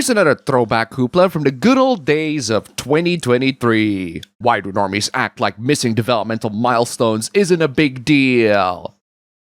Here's another throwback hoopla from the good old days of 2023. Why do normies act like missing developmental milestones isn't a big deal?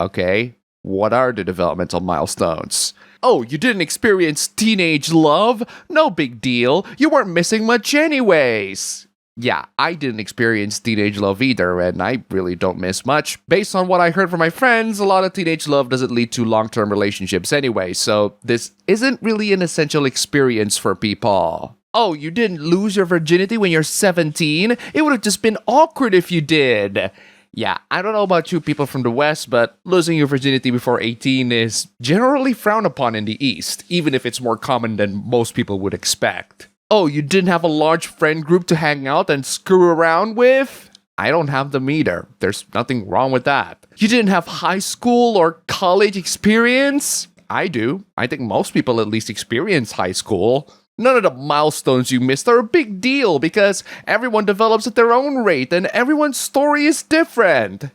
Okay, what are the developmental milestones? Oh, you didn't experience teenage love? No big deal. You weren't missing much anyways. Yeah, I didn't experience teenage love either, and I really don't miss much. Based on what I heard from my friends, a lot of teenage love doesn't lead to long-term relationships anyway, so this isn't really an essential experience for people. Oh, you didn't lose your virginity when you're 17? It would have just been awkward if you did. Yeah, I don't know about you people from the West, but losing your virginity before 18 is generally frowned upon in the East, even if it's more common than most people would expect. Oh, you didn't have a large friend group to hang out and screw around with? I don't have them either. There's nothing wrong with that. You didn't have high school or college experience? I do. I think most people at least experience high school. None of the milestones you missed are a big deal because everyone develops at their own rate and everyone's story is different.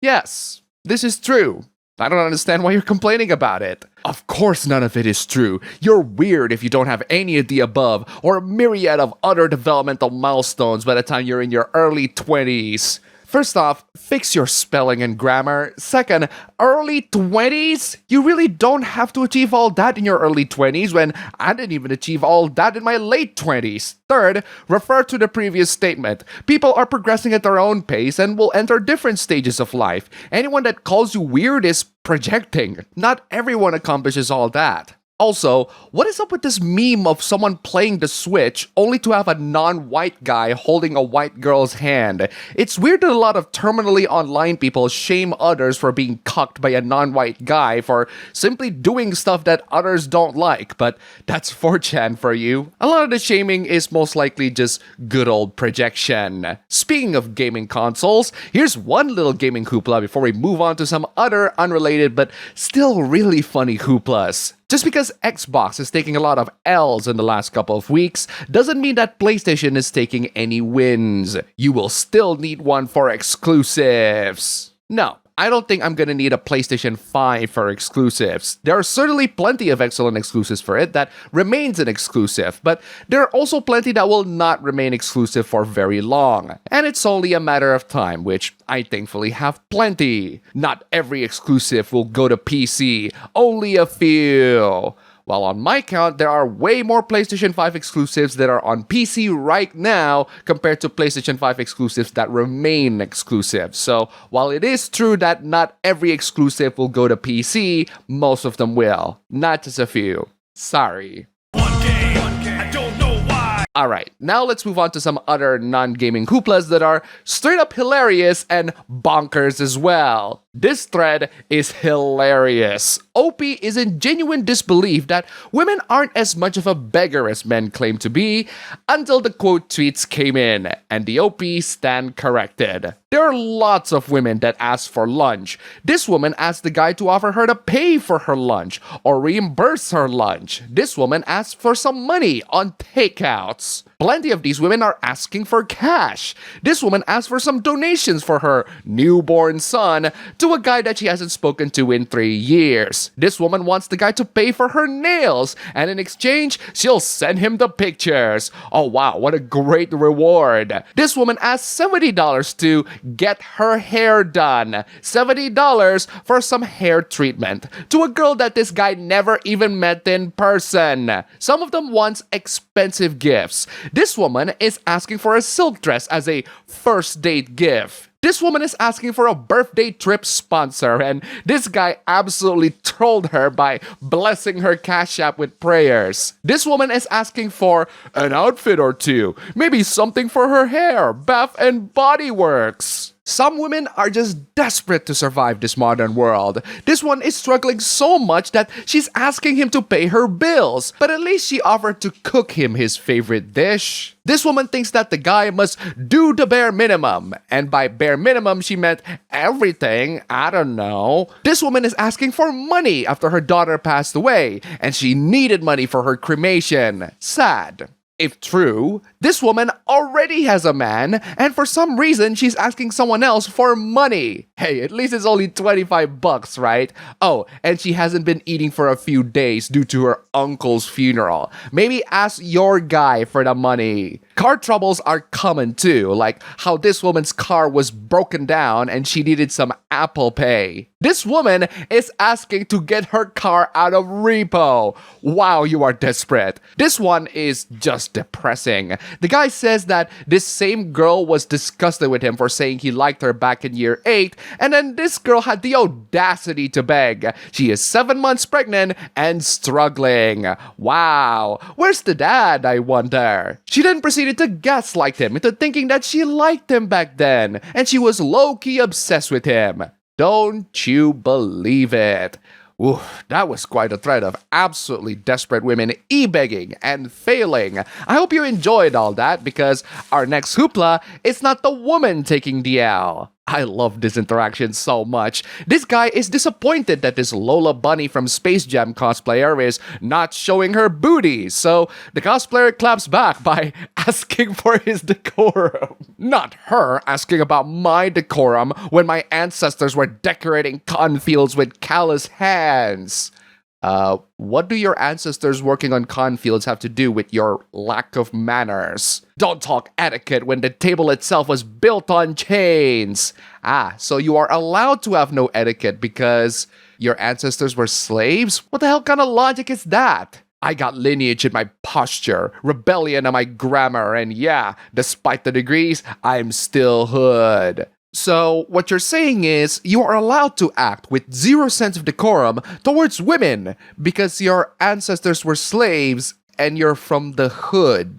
Yes, this is true. I don't understand why you're complaining about it. Of course none of it is true. You're weird if you don't have any of the above or a myriad of other developmental milestones by the time you're in your early 20s. First off, fix your spelling and grammar. Second, early 20s? You really don't have to achieve all that in your early 20s when I didn't even achieve all that in my late 20s. Third, refer to the previous statement. People are progressing at their own pace and will enter different stages of life. Anyone that calls you weird is projecting. Not everyone accomplishes all that. Also, what is up with this meme of someone playing the Switch only to have a non-white guy holding a white girl's hand? It's weird that a lot of terminally online people shame others for being cucked by a non-white guy for simply doing stuff that others don't like, but that's 4chan for you. A lot of the shaming is most likely just good old projection. Speaking of gaming consoles, here's one little gaming hoopla before we move on to some other unrelated but still really funny hooplas. Just because Xbox is taking a lot of L's in the last couple of weeks doesn't mean that PlayStation is taking any wins. You will still need one for exclusives. No, I don't think I'm gonna need a PlayStation 5 for exclusives. There are certainly plenty of excellent exclusives for it that remains an exclusive, but there are also plenty that will not remain exclusive for very long. And it's only a matter of time, which I thankfully have plenty. Not every exclusive will go to PC, only a few. While on my count, there are way more PlayStation 5 exclusives that are on PC right now compared to PlayStation 5 exclusives that remain exclusive. So while it is true that not every exclusive will go to PC, most of them will. Not just a few. Sorry. One game, I don't know why. Alright, now let's move on to some other non-gaming hooplas that are straight up hilarious and bonkers as well. This thread is hilarious. OP is in genuine disbelief that women aren't as much of a beggar as men claim to be until the quote tweets came in, and the OP stand corrected. There are lots of women that ask for lunch. This woman asked the guy to offer her to pay for her lunch or reimburse her lunch. This woman asked for some money on takeouts. Plenty of these women are asking for cash. This woman asked for some donations for her newborn son to a guy that she hasn't spoken to in 3 years. This woman wants the guy to pay for her nails, and in exchange, she'll send him the pictures. Oh wow, what a great reward. This woman asked $70 to get her hair done. $70 for some hair treatment to a girl that this guy never even met in person. Some of them want expensive gifts. This woman is asking for a silk dress as a first date gift. This woman is asking for a birthday trip sponsor, and this guy absolutely trolled her by blessing her Cash App with prayers. This woman is asking for an outfit or two, maybe something for her hair, Bath and Body Works. Some women are just desperate to survive this modern world. This one is struggling so much that she's asking him to pay her bills, but at least she offered to cook him his favorite dish. This woman thinks that the guy must do the bare minimum, and by bare minimum she meant everything, I don't know. This woman is asking for money after her daughter passed away, and she needed money for her cremation. Sad. If true, this woman already has a man, and for some reason, she's asking someone else for money. Hey, at least it's only $25, right? Oh, and she hasn't been eating for a few days due to her uncle's funeral. Maybe ask your guy for the money. Car troubles are common too, like how this woman's car was broken down and she needed some Apple Pay. This woman is asking to get her car out of repo. Wow, you are desperate. This one is just depressing. The guy says that this same girl was disgusted with him for saying he liked her back in year 8, and then this girl had the audacity to beg. She is 7 months pregnant and struggling. Wow, where's the dad, I wonder? She then proceeded to gaslight him into thinking that she liked him back then, and she was low-key obsessed with him. Don't you believe it? Ooh, that was quite a thread of absolutely desperate women e-begging and failing. I hope you enjoyed all that, because our next hoopla is not the woman taking the L. I love this interaction so much. This guy is disappointed that this Lola Bunny from Space Jam cosplayer is not showing her booty, so the cosplayer claps back by asking for his decorum. Not her asking about my decorum when my ancestors were decorating cornfields with callous hands. What do your ancestors working on cornfields have to do with your lack of manners? Don't talk etiquette when the table itself was built on chains. So you are allowed to have no etiquette because your ancestors were slaves? What the hell kind of logic is that? I got lineage in my posture, rebellion in my grammar, and yeah, despite the degrees, I'm still hood. So, what you're saying is, you are allowed to act with zero sense of decorum towards women because your ancestors were slaves and you're from the hood.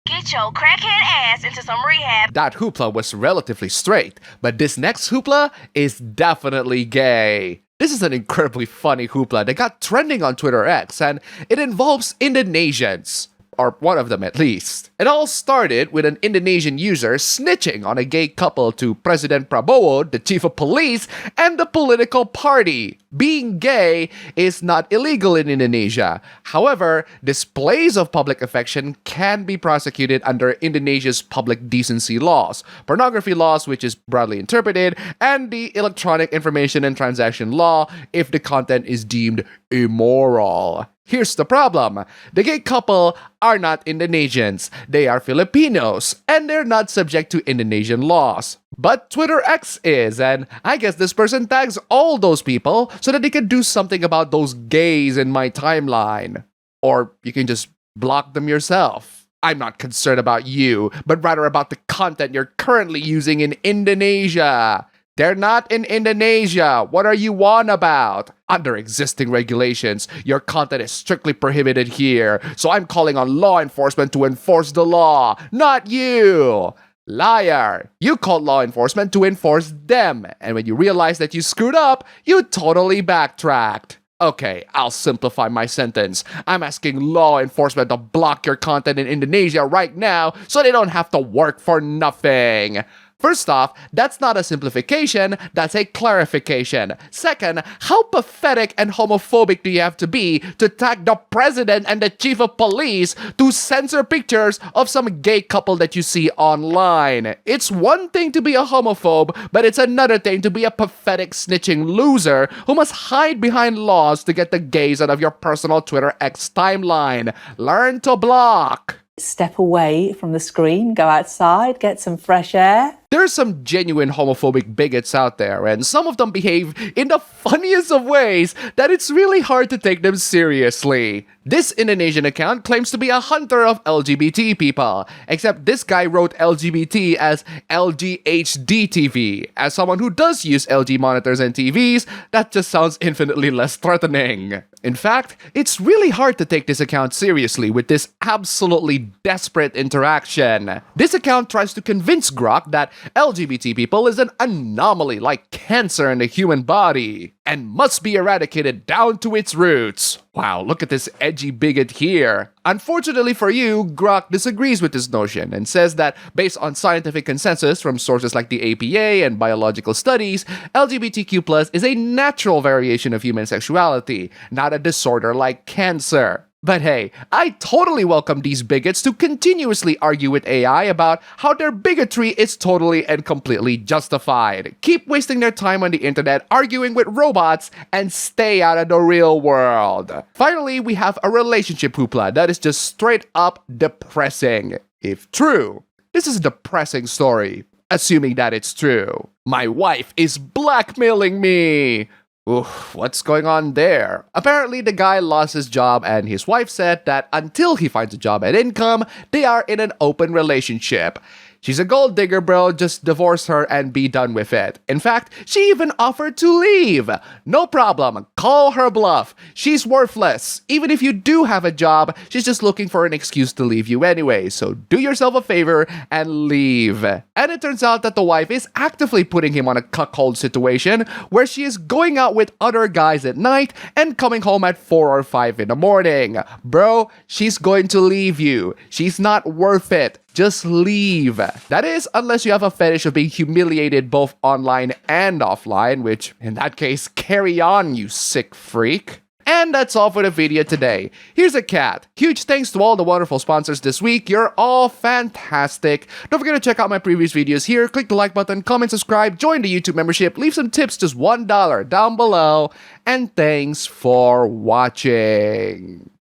Get your crackhead ass into some rehab. That hoopla was relatively straight, but this next hoopla is definitely gay. This is an incredibly funny hoopla that got trending on Twitter X, and it involves Indonesians. Or one of them at least. It all started with an Indonesian user snitching on a gay couple to President Prabowo, the chief of police, and the political party. Being gay is not illegal in Indonesia. However, displays of public affection can be prosecuted under Indonesia's public decency laws, pornography laws, which is broadly interpreted, and the Electronic Information and Transaction Law if the content is deemed immoral. Here's the problem. The gay couple are not Indonesians. They are Filipinos, and they're not subject to Indonesian laws. But Twitter X is, and I guess this person tags all those people so that they can do something about those gays in my timeline. Or you can just block them yourself. I'm not concerned about you, but rather about the content you're currently using in Indonesia. They're not in Indonesia. What are you on about? Under existing regulations, your content is strictly prohibited here. So I'm calling on law enforcement to enforce the law, not you. Liar. You called law enforcement to enforce them. And when you realized that you screwed up, you totally backtracked. Okay, I'll simplify my sentence. I'm asking law enforcement to block your content in Indonesia right now so they don't have to work for nothing. First off, that's not a simplification, that's a clarification. Second, how pathetic and homophobic do you have to be to tag the president and the chief of police to censor pictures of some gay couple that you see online? It's one thing to be a homophobe, but it's another thing to be a pathetic snitching loser who must hide behind laws to get the gays out of your personal Twitter X timeline. Learn to block. Step away from the screen, go outside, get some fresh air. There are some genuine homophobic bigots out there, and some of them behave in the funniest of ways that it's really hard to take them seriously. This Indonesian account claims to be a hunter of LGBT people, except this guy wrote LGBT as LGHDTV. As someone who does use LG monitors and TVs, that just sounds infinitely less threatening. In fact, it's really hard to take this account seriously with this absolutely desperate interaction. This account tries to convince Grok that LGBT people is an anomaly like cancer in the human body and must be eradicated down to its roots. Wow, look at this edgy bigot here. Unfortunately for you, Grok disagrees with this notion and says that based on scientific consensus from sources like the APA and biological studies, LGBTQ+ is a natural variation of human sexuality, not a disorder like cancer. But hey, I totally welcome these bigots to continuously argue with AI about how their bigotry is totally and completely justified. Keep wasting their time on the internet arguing with robots and stay out of the real world. Finally, we have a relationship hoopla that is just straight up depressing. If true, this is a depressing story, assuming that it's true. My wife is blackmailing me. Oof, what's going on there? Apparently, the guy lost his job and his wife said that until he finds a job and income, they are in an open relationship. She's a gold digger, bro. Just divorce her and be done with it. In fact, she even offered to leave. No problem. Call her bluff. She's worthless. Even if you do have a job, she's just looking for an excuse to leave you anyway. So do yourself a favor and leave. And it turns out that the wife is actively putting him on a cuckold situation where she is going out with other guys at night and coming home at 4 or 5 in the morning. Bro, she's going to leave you. She's not worth it. Just leave. That is, unless you have a fetish of being humiliated both online and offline, which, in that case, carry on, you sick freak. And that's all for the video today. Here's a cat. Huge thanks to all the wonderful sponsors this week. You're all fantastic. Don't forget to check out my previous videos here. Click the like button, comment, subscribe, join the YouTube membership, leave some tips, just $1 down below. And thanks for watching.